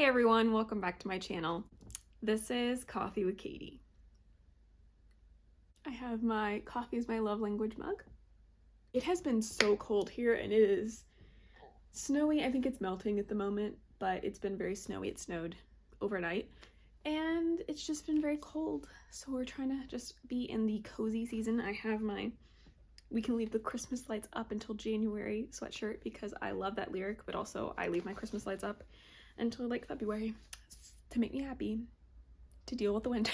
everyone, welcome back to my channel. This is Coffee with Katie. I have my coffee is my love language mug. It has been so cold here and it is snowy. I think it's melting at the moment, but it's been very snowy. It snowed overnight and it's just been very cold. So we're trying to just be in the cozy season. I have my "We can leave the Christmas lights up until January" sweatshirt because I love that lyric, but also I leave my Christmas lights up until like February to make me happy to deal with the winter.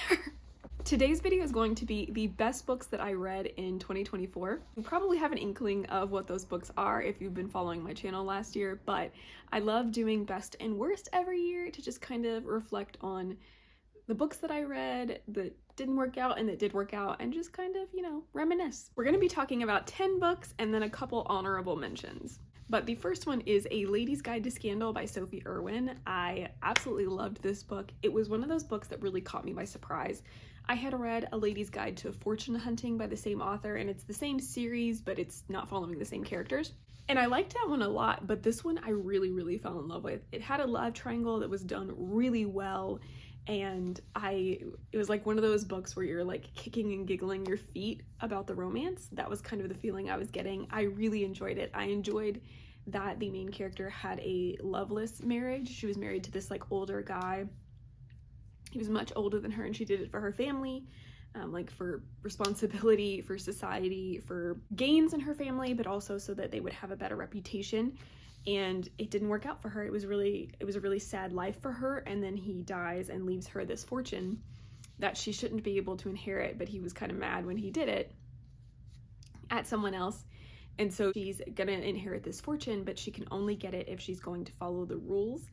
Today's video is going to be the best books that I read in 2024. You probably have an inkling of what those books are if you've been following my channel last year, but I love doing best and worst every year to just kind of reflect on the books that I read that didn't work out and that did work out and just kind of, reminisce. We're going to be talking about 10 books and then a couple honorable mentions. But the first one is A Lady's Guide to Scandal by Sophie Irwin. I absolutely loved this book. It was one of those books that really caught me by surprise. I had read A Lady's Guide to Fortune Hunting by the same author, and it's the same series, but it's not following the same characters. And I liked that one a lot, but this one I really fell in love with. It had a love triangle that was done really well, and it was like one of those books where you're like kicking and giggling your feet about the romance. That was kind of the feeling I was getting. I really enjoyed it. I enjoyed that the main character had a loveless marriage. She was married to this like older guy. He was much older than her and she did it for her family, like for responsibility, for society, for gains in her family, but also so that they would have a better reputation. And it didn't work out for her. It was a really sad life for her, and then he dies and leaves her this fortune that she shouldn't be able to inherit, but he was kind of mad when he did it at someone else. And so she's gonna inherit this fortune, but she can only get it if she's going to follow the rules.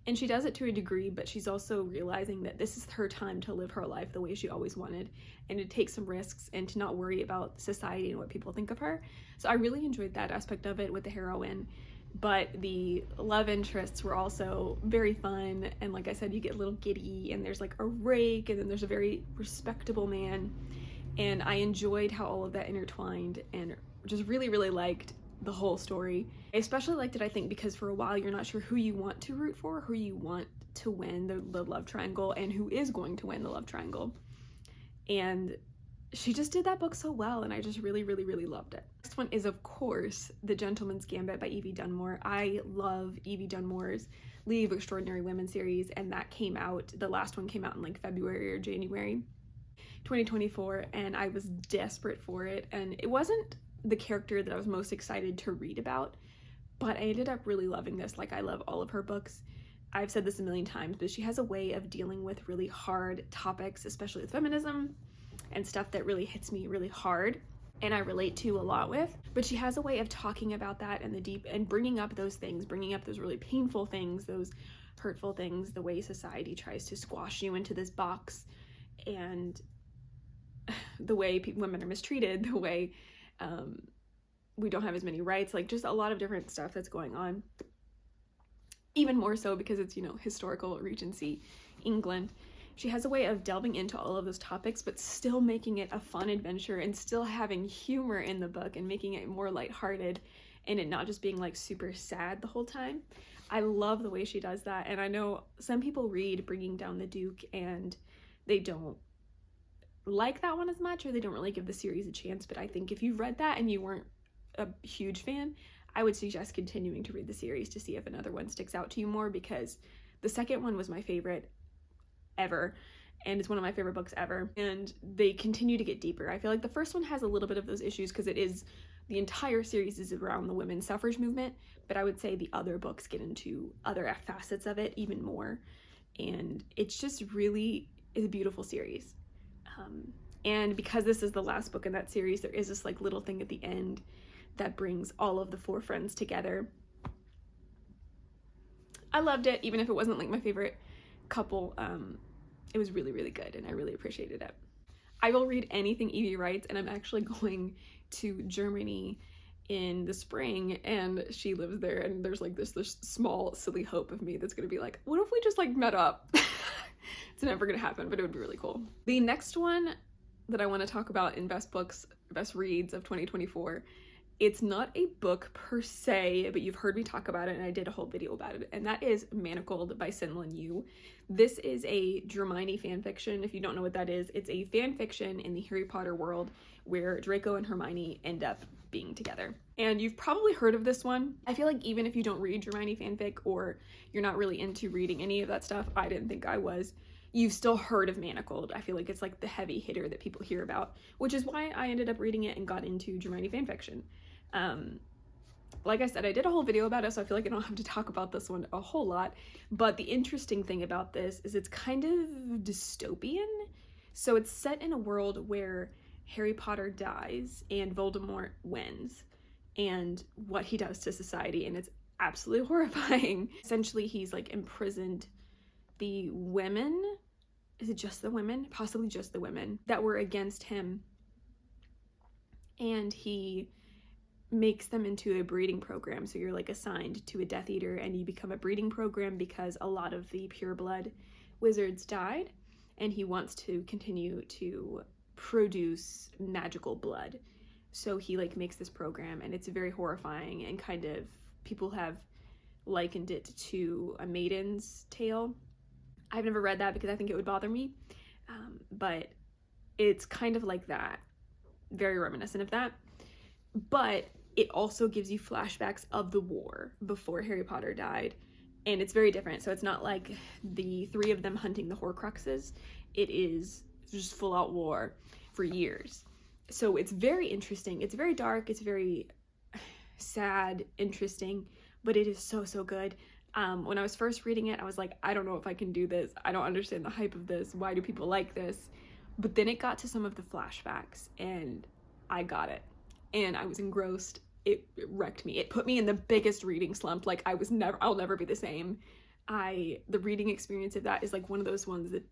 And she does it to a degree, but she's also realizing that this is her time to live her life the way she always wanted, and to take some risks and to not worry about society and what people think of her. So I really enjoyed that aspect of it with the heroine. But the love interests were also very fun, and like I said, you get a little giddy, and there's like a rake, and then there's a very respectable man, and I enjoyed how all of that intertwined, and just really liked the whole story. I especially liked it, I think, because for a while you're not sure who you want to root for, who you want to win the love triangle, and who is going to win the love triangle. And she just did that book so well, and I just really loved it. Next one is, of course, The Gentleman's Gambit by Evie Dunmore. I love Evie Dunmore's League of Extraordinary Women series, and that came out, the last one came out in like February or January 2024, and I was desperate for it. And it wasn't the character that I was most excited to read about, but I ended up really loving this. Like, I love all of her books. I've said this a million times, but she has a way of dealing with really hard topics, especially with feminism and stuff that really hits me really hard and I relate to a lot with. But she has a way of talking about that and the deep, and bringing up those things, bringing up those really painful things, those hurtful things, the way society tries to squash you into this box, and the way women are mistreated, the way we don't have as many rights, like just a lot of different stuff that's going on. Even more so because it's, historical Regency England. She has a way of delving into all of those topics, but still making it a fun adventure and still having humor in the book and making it more lighthearted and it not just being like super sad the whole time. I love the way she does that. And I know some people read Bringing Down the Duke and they don't like that one as much, or they don't really give the series a chance. But I think if you've read that and you weren't a huge fan, I would suggest continuing to read the series to see if another one sticks out to you more, because the second one was my favorite ever, and it's one of my favorite books ever, and they continue to get deeper. I feel like the first one has a little bit of those issues because the entire series is around the women's suffrage movement, but I would say the other books get into other facets of it even more, and it's just really is a beautiful series. And because this is the last book in that series, there is this like little thing at the end that brings all of the four friends together. I loved it, even if it wasn't like my favorite couple. It was really good, and I really appreciated it. I will read anything Evie writes, and I'm actually going to Germany in the spring, and she lives there, and there's like this small silly hope of me that's gonna be like, what if we just like met up? It's never gonna happen, but it would be really cool. The next one that I want to talk about in best books, best reads of 2024 It's not a book per se, but you've heard me talk about it, and I did a whole video about it, and that is Manacled by Sinlin Yu. This is a Hermione fanfiction. If you don't know what that is, it's a fanfiction in the Harry Potter world where Draco and Hermione end up being together. And you've probably heard of this one. I feel like even if you don't read Hermione fanfic or you're not really into reading any of that stuff, I didn't think I was, you've still heard of Manacled. I feel like it's like the heavy hitter that people hear about, which is why I ended up reading it and got into Hermione fanfiction. Like I said, I did a whole video about it, so I feel like I don't have to talk about this one a whole lot, but the interesting thing about this is it's kind of dystopian. So it's set in a world where Harry Potter dies and Voldemort wins, and what he does to society, and it's absolutely horrifying. Essentially, he's like imprisoned the women, is it just the women? Possibly just the women that were against him, and he makes them into a breeding program. So you're like assigned to a Death Eater and you become a breeding program because a lot of the pureblood wizards died, and he wants to continue to produce magical blood. So he like makes this program, and it's very horrifying, and kind of people have likened it to A Maiden's Tale. I've never read that because I think it would bother me, but it's kind of like that, very reminiscent of that. But it also gives you flashbacks of the war before Harry Potter died, and it's very different. So it's not like the three of them hunting the Horcruxes. It is just full out war for years. So it's very interesting. It's very dark. It's very sad, interesting, but it is so, so good. When I was first reading it, I was like, I don't know if I can do this. I don't understand the hype of this. Why do people like this? But then it got to some of the flashbacks, and I got it. And I was engrossed. It wrecked me. It put me in the biggest reading slump. Like I'll never be the same. The reading experience of that is like one of those ones that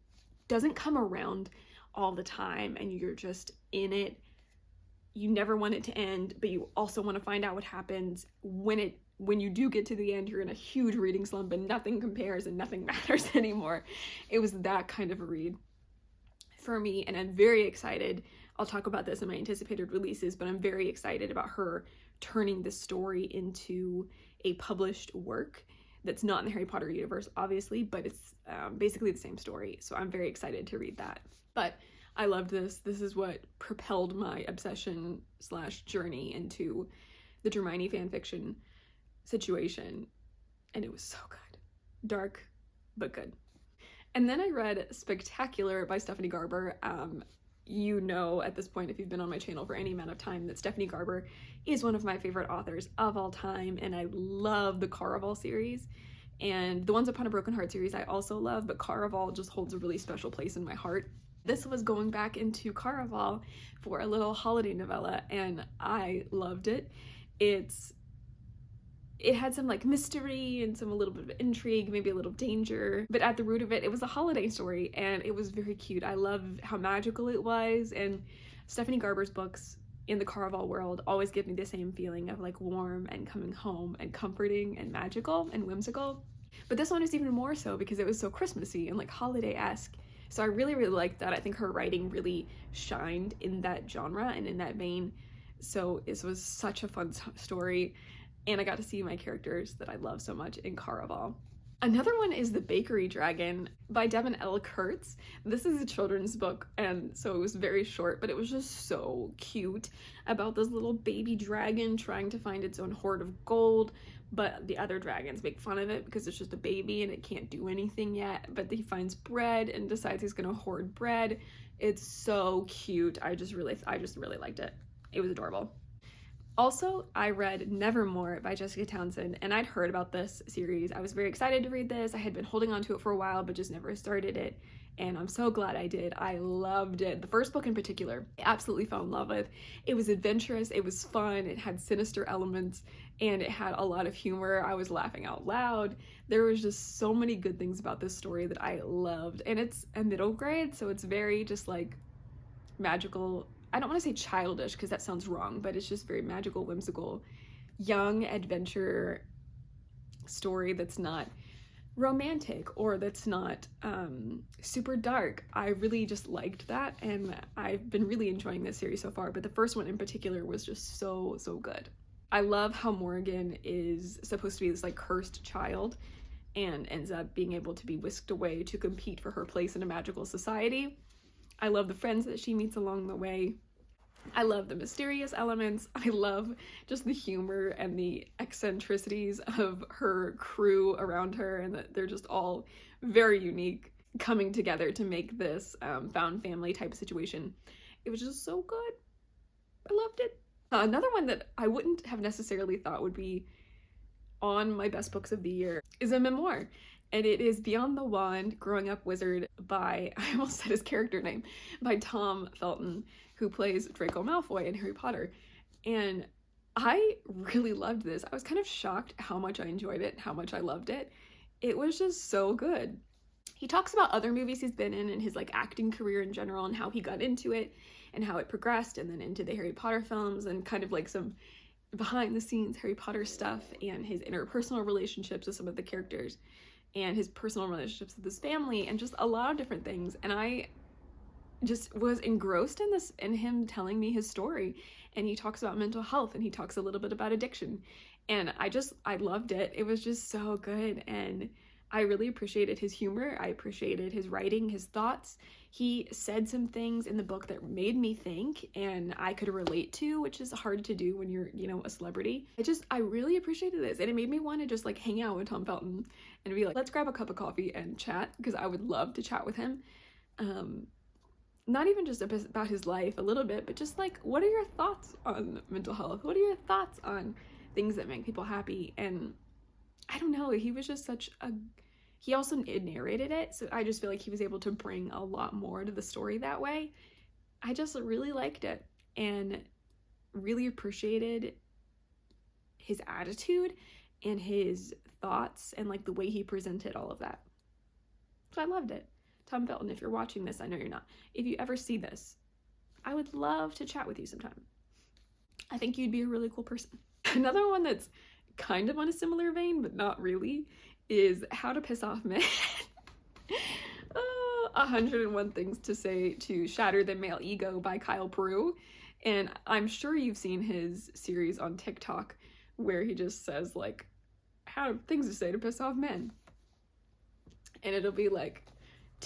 doesn't come around all the time, and you're just in it. You never want it to end, but you also want to find out what happens. When you do get to the end, you're in a huge reading slump and nothing compares and nothing matters anymore. It was that kind of a read for me, and I'm very excited. I'll talk about this in my anticipated releases, but I'm very excited about her turning this story into a published work that's not in the Harry Potter universe, obviously, but it's basically the same story. So I'm very excited to read that. But I loved this. This is what propelled my obsession / journey into the Hermione fanfiction situation. And it was so good. Dark, but good. And then I read Spectacular by Stephanie Garber. You know at this point, if you've been on my channel for any amount of time, that Stephanie Garber is one of my favorite authors of all time, and I love the Caraval series. And the Once Upon a Broken Heart series I also love, but Caraval just holds a really special place in my heart. This was going back into Caraval for a little holiday novella, and I loved it. It had some like mystery and a little bit of intrigue, maybe a little danger, but at the root of it, it was a holiday story, and it was very cute. I love how magical it was, and Stephanie Garber's books in the Caraval world always give me the same feeling of like warm and coming home and comforting and magical and whimsical. But this one is even more so because it was so Christmassy and like holiday-esque. So I really, really liked that. I think her writing really shined in that genre and in that vein. So this was such a fun story. And I got to see my characters that I love so much in Caraval. Another one is The Bakery Dragon by Devin L. Kurtz. This is a children's book, and so it was very short, but it was just so cute about this little baby dragon trying to find its own hoard of gold, but the other dragons make fun of it because it's just a baby and it can't do anything yet, but he finds bread and decides he's gonna hoard bread. It's so cute. I just really liked it. It was adorable. Also, I read Nevermore by Jessica Townsend, and I'd heard about this series. I was very excited to read this. I had been holding on to it for a while, but just never started it, and I'm so glad I did. I loved it. The first book in particular, I absolutely fell in love with. It was adventurous, it was fun, it had sinister elements, and it had a lot of humor. I was laughing out loud. There was just so many good things about this story that I loved, and it's a middle grade, so it's very just like magical. I don't want to say childish because that sounds wrong, but it's just very magical, whimsical, young adventure story that's not romantic or that's not super dark. I really just liked that, and I've been really enjoying this series so far, but the first one in particular was just so good. I love how Morgan is supposed to be this like cursed child and ends up being able to be whisked away to compete for her place in a magical society. I love the friends that she meets along the way. I love the mysterious elements. I love just the humor and the eccentricities of her crew around her, and that they're just all very unique, coming together to make this found family type of situation. It was just so good. I loved it. Another one that I wouldn't have necessarily thought would be on my best books of the year is a memoir, and it is Beyond the Wand, Growing Up Wizard by, I almost said his character name, by Tom Felton, who plays Draco Malfoy in Harry Potter. And I really loved this. I was kind of shocked how much I enjoyed it, how much I loved it. It was just so good. He talks about other movies he's been in and his like acting career in general and how he got into it and how it progressed, and then into the Harry Potter films, and kind of like some behind the scenes Harry Potter stuff, and his interpersonal relationships with some of the characters, and his personal relationships with his family, and just a lot of different things. And I just was engrossed in this, in him telling me his story. And he talks about mental health, and he talks a little bit about addiction, and I loved it. It was just so good, and I really appreciated his humor. I appreciated his writing, his thoughts. He said some things in the book that made me think and I could relate to, which is hard to do when you're, you know, a celebrity. I really appreciated this, and it made me want to just like hang out with Tom Felton and be like, let's grab a cup of coffee and chat, because I would love to chat with him. Not even just about his life a little bit, but just like, what are your thoughts on mental health? What are your thoughts on things that make people happy? And I don't know, he was just he also narrated it, so I just feel like he was able to bring a lot more to the story that way. I just really liked it and really appreciated his attitude and his thoughts and like the way he presented all of that. So I loved it. Tom Felton, if you're watching this, I know you're not. If you ever see this, I would love to chat with you sometime. I think you'd be a really cool person. Another one that's kind of on a similar vein, but not really, is How to Piss Off Men. 101 Things to Say to Shatter the Male Ego by Kyle Peru. And I'm sure you've seen his series on TikTok where he just says like, things to say to piss off men. And it'll be like,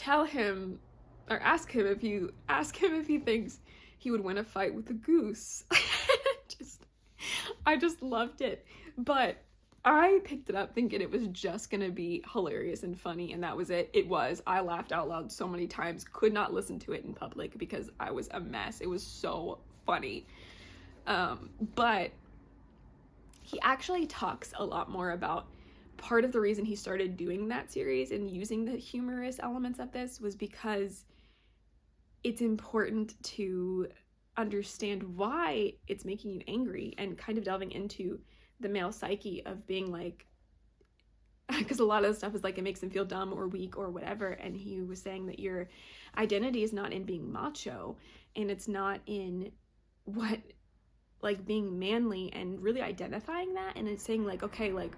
ask him if he thinks he would win a fight with a goose. I just loved it. But I picked it up thinking it was just gonna be hilarious and funny, and that was it. It was. I laughed out loud so many times, could not listen to it in public because I was a mess. It was so funny. But he actually talks a lot more about part of the reason he started doing that series and using the humorous elements of this was because it's important to understand why it's making you angry, and kind of delving into the male psyche of being like, because a lot of the stuff is like it makes him feel dumb or weak or whatever, and he was saying that your identity is not in being macho, and it's not in what, like, being manly and really identifying that, and it's saying like, okay, like,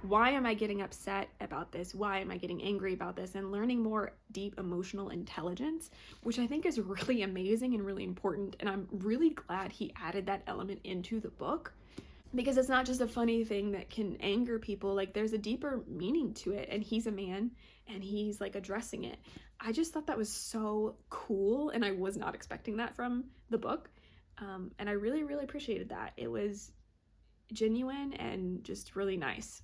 why am I getting upset about this? Why am I getting angry about this? And learning more deep emotional intelligence, which I think is really amazing and really important, and I'm really glad he added that element into the book, because it's not just a funny thing that can anger people. Like, there's a deeper meaning to it, and he's a man and he's like addressing it. I just thought that was so cool, and I was not expecting that from the book, and I really appreciated that. It was genuine and just really nice.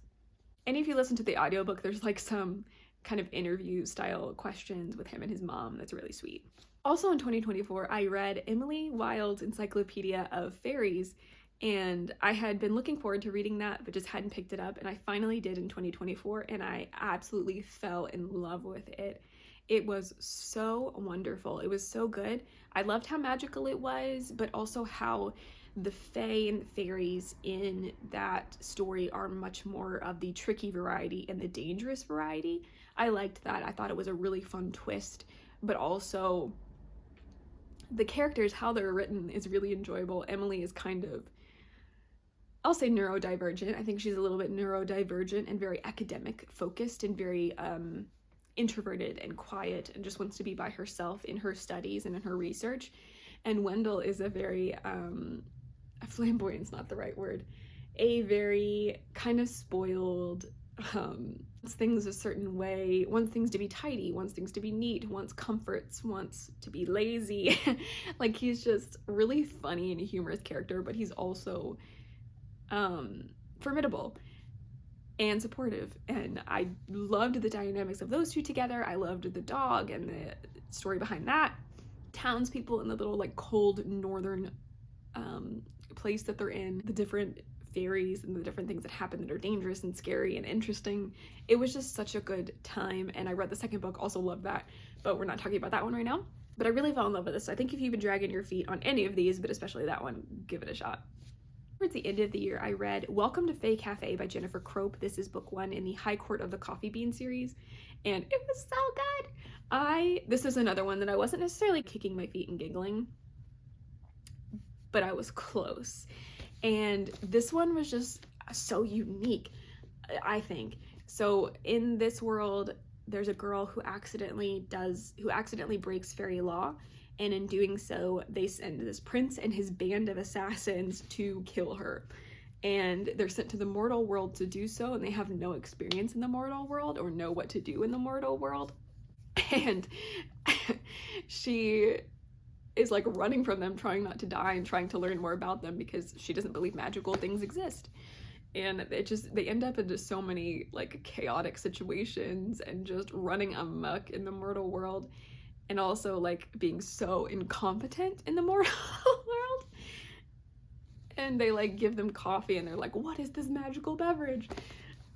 And if you listen to the audiobook, there's like some kind of interview style questions with him and his mom that's really sweet. Also in 2024, I read Emily Wilde's Encyclopedia of Fairies, and I had been looking forward to reading that, but just hadn't picked it up, and I finally did in 2024, and I absolutely fell in love with it. It was so wonderful. It was so good. I loved how magical it was, but also how the fae and the fairies in that story are much more of the tricky variety and the dangerous variety. I liked that. I thought it was a really fun twist, but also the characters, how they're written, is really enjoyable. Emily is kind of I'll say neurodivergent. I think she's a little bit neurodivergent and very academic focused and very introverted and quiet and just wants to be by herself in her studies and in her research. And Wendell is a very flamboyant's not the right word, a very kind of spoiled, wants things a certain way, wants things to be tidy, wants things to be neat, wants comforts, wants to be lazy. Like, he's just really funny and a humorous character, but he's also formidable and supportive, and I loved the dynamics of those two together. I loved the dog and the story behind that, townspeople in the little like cold northern place that they're in, the different fairies and the different things that happen that are dangerous and scary and interesting. It was just such a good time, and I read the second book, also loved that, but we're not talking about that one right now. But I really fell in love with this. So I think if you've been dragging your feet on any of these, but especially that one, give it a shot. Towards the end of the year, I read Welcome to Fae Cafe by Jennifer Crope. This is book 1 in the High Court of the Coffee Bean series, and it was so good. This is another one that I wasn't necessarily kicking my feet and giggling, but I was close. And this one was just so unique, I think. So in this world, there's a girl who accidentally breaks fairy law, and in doing so, they send this prince and his band of assassins to kill her. And they're sent to the mortal world to do so, and they have no experience in the mortal world or know what to do in the mortal world. And she is like running from them, trying not to die and trying to learn more about them because she doesn't believe magical things exist. And they end up in just so many like chaotic situations and just running amok in the mortal world, and also like being so incompetent in the mortal world. And they like give them coffee and they're like, what is this magical beverage?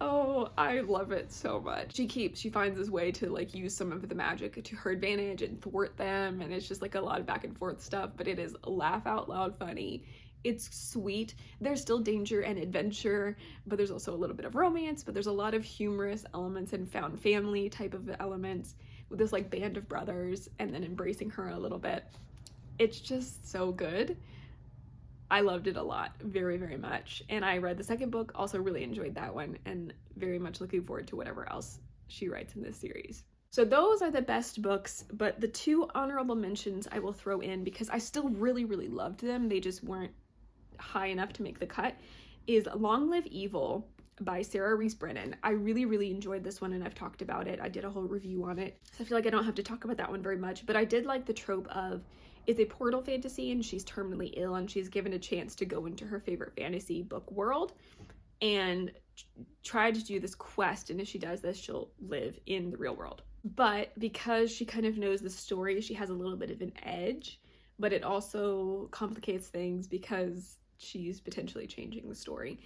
Oh, I love it so much. She finds this way to like use some of the magic to her advantage and thwart them, and it's just like a lot of back and forth stuff, but it is laugh out loud funny. It's sweet. There's still danger and adventure, but there's also a little bit of romance, but there's a lot of humorous elements and found family type of elements with this like band of brothers and then embracing her a little bit. It's just so good. I loved it a lot, very, very much. And I read the second book, also really enjoyed that one, and very much looking forward to whatever else she writes in this series. So those are the best books, but the 2 honorable mentions I will throw in because I still really, really loved them. They just weren't high enough to make the cut, is Long Live Evil by Sarah Reese Brennan. I really, really enjoyed this one, and I've talked about it. I did a whole review on it, so I feel like I don't have to talk about that one very much, but I did like the trope of it's a portal fantasy and she's terminally ill and she's given a chance to go into her favorite fantasy book world and try to do this quest, and if she does this, she'll live in the real world. But because she kind of knows the story, she has a little bit of an edge, but it also complicates things because she's potentially changing the story.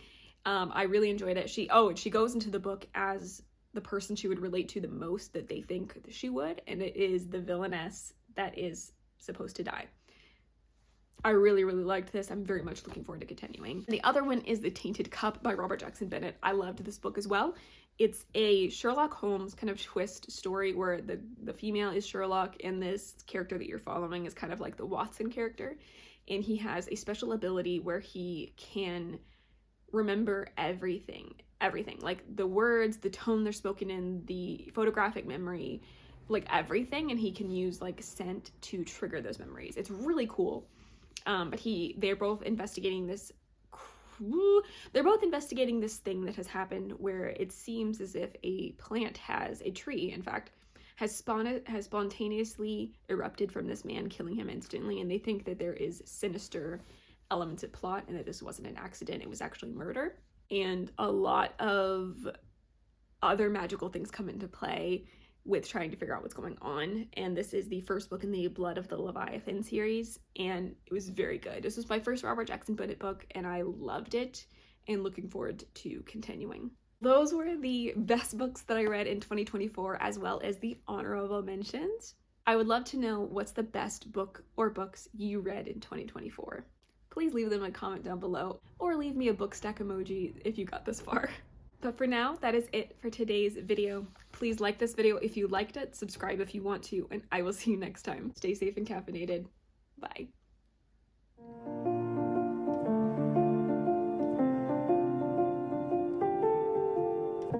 I really enjoyed it. She goes into the book as the person she would relate to the most that they think she would, and it is the villainess that is supposed to die. I really, really liked this. I'm very much looking forward to continuing. The other one is The Tainted Cup by Robert Jackson Bennett. I loved this book as well. It's a Sherlock Holmes kind of twist story where the female is Sherlock, and this character that you're following is kind of like the Watson character, and he has a special ability where he can remember everything, like the words, the tone they're spoken in, the photographic memory, like everything, and he can use like scent to trigger those memories. It's really cool. But they're both investigating this thing that has happened where it seems as if a tree in fact has spontaneously erupted from this man, killing him instantly, and they think that there is sinister elements at plot and that this wasn't an accident, it was actually murder. And a lot of other magical things come into play with trying to figure out what's going on, and this is the first book in the Blood of the Leviathan series, and it was very good. This was my first Robert Jackson Bennett book, and I loved it, and looking forward to continuing. Those were the best books that I read in 2024, as well as the honorable mentions. I would love to know what's the best book or books you read in 2024. Please leave them a comment down below, or leave me a book stack emoji if you got this far. But for now, that is it for today's video. Please like this video if you liked it, subscribe if you want to, and I will see you next time. Stay safe and caffeinated. Bye.